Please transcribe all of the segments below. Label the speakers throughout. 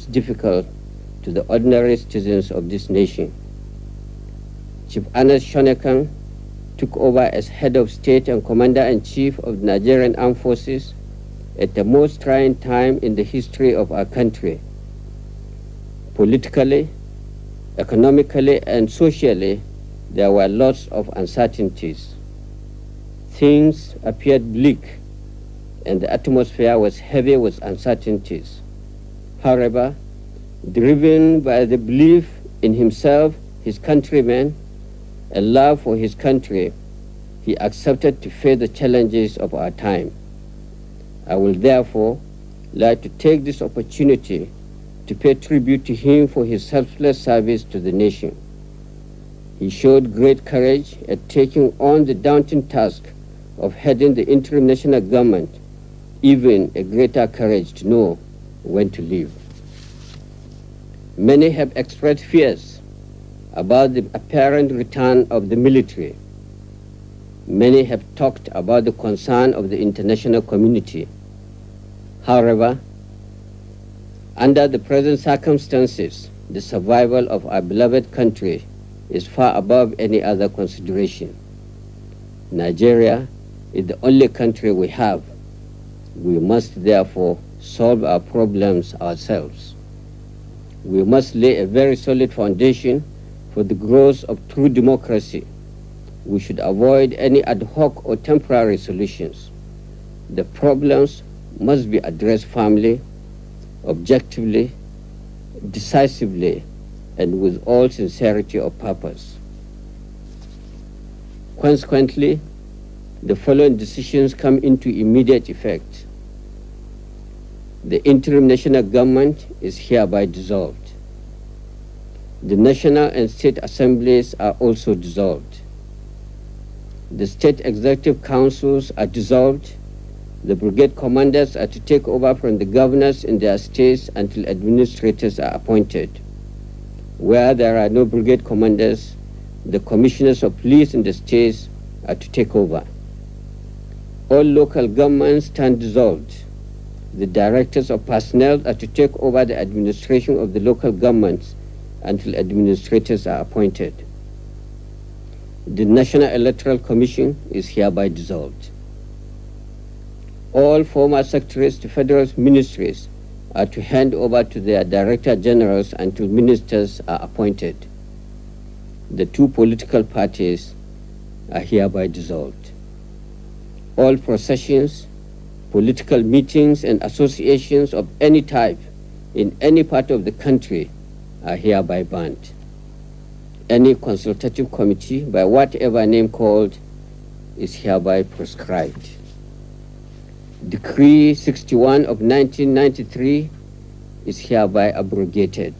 Speaker 1: most difficult to the ordinary citizens of this nation. Chief Ernest Shonekan took over as head of state and commander-in-chief of the Nigerian Armed Forces at the most trying time in the history of our country. Politically, economically, and socially, there were lots of uncertainties. Things appeared bleak, and the atmosphere was heavy with uncertainties. However, driven by the belief in himself, his countrymen, and love for his country, he accepted to face the challenges of our time. I will therefore like to take this opportunity to pay tribute to him for his selfless service to the nation. He showed great courage at taking on the daunting task of heading the interim national government, even a greater courage to know when to leave. Many have expressed fears about the apparent return of the military. Many have talked about the concern of the international community. However, under the present circumstances, the survival of our beloved country is far above any other consideration. Nigeria is the only country we have. We must therefore solve our problems ourselves. We must lay a very solid foundation for the growth of true democracy. We should avoid any ad hoc or temporary solutions. The problems must be addressed firmly, objectively, decisively, and with all sincerity of purpose. Consequently, the following decisions come into immediate effect. The interim national government is hereby dissolved. The national and state assemblies are also dissolved. The state executive councils are dissolved. The brigade commanders are to take over from the governors in their states until administrators are appointed. Where there are no brigade commanders, the commissioners of police in the states are to take over. All local governments stand dissolved. The directors of personnel are to take over the administration of the local governments until administrators are appointed. The National Electoral Commission is hereby dissolved. All former secretaries to federal ministries are to hand over to their director generals until ministers are appointed. The two political parties are hereby dissolved. All processions, political meetings, and associations of any type in any part of the country are hereby banned. Any consultative committee, by whatever name called, is hereby proscribed. Decree 61 of 1993 is hereby abrogated.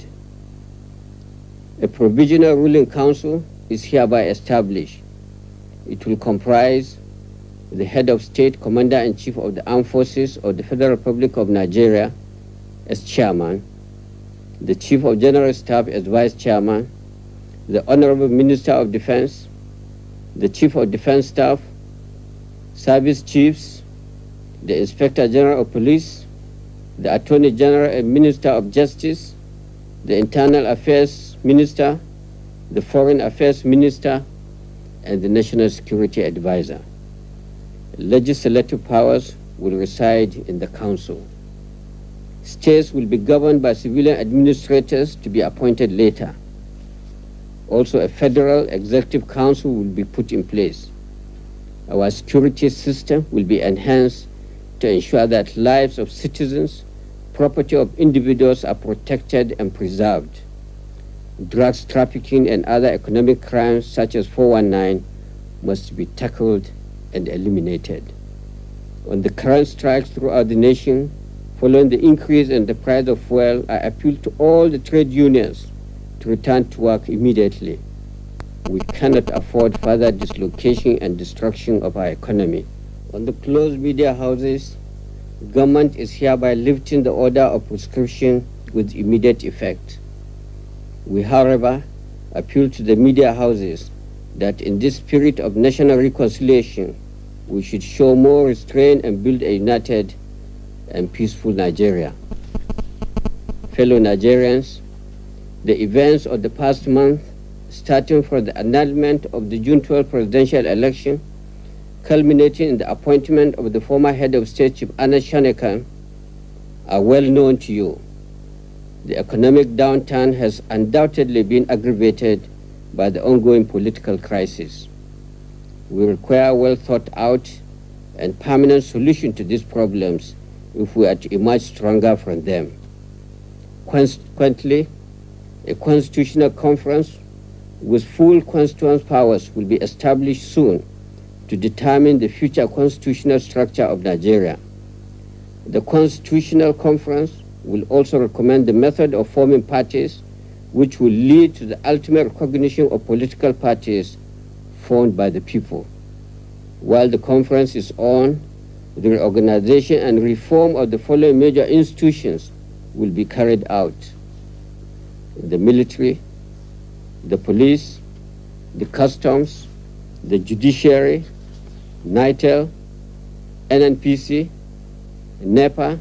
Speaker 1: A provisional ruling council is hereby established. It will comprise the head of state, commander-in-chief of the armed forces of the Federal Republic of Nigeria as chairman, the chief of general staff as vice chairman, the honorable minister of defense, the chief of defense staff, service chiefs, the inspector general of police, the attorney general and minister of justice, the internal affairs minister, the foreign affairs minister, and the national security advisor. Legislative powers will reside in the council. States will be governed by civilian administrators to be appointed later. Also, a federal executive council will be put in place. Our security system will be enhanced to ensure that lives of citizens, property of individuals are protected and preserved. Drugs trafficking and other economic crimes such as 419 must be tackled and eliminated. On the current strikes throughout the nation, following the increase in the price of fuel, I appeal to all the trade unions to return to work immediately. We cannot afford further dislocation and destruction of our economy. On the closed media houses, government is hereby lifting the order of proscription with immediate effect. We, however, appeal to the media houses that in this spirit of national reconciliation, we should show more restraint and build a united and peaceful Nigeria. fellow Nigerians, the events of the past month, starting from the annulment of the June 12 presidential election, culminating in the appointment of the former head of state, Chief Anas Shanekan, are well known to you. The economic downturn has undoubtedly been aggravated by the ongoing political crisis. We require well thought out and permanent solution to these problems if we are to emerge stronger from them. Consequently, a constitutional conference with full constituent powers will be established soon to determine the future constitutional structure of Nigeria. The Constitutional Conference will also recommend the method of forming parties, which will lead to the ultimate recognition of political parties formed by the people. While the conference is on, the reorganization and reform of the following major institutions will be carried out: the military, the police, the customs, the judiciary, NITEL, NNPC, NEPA,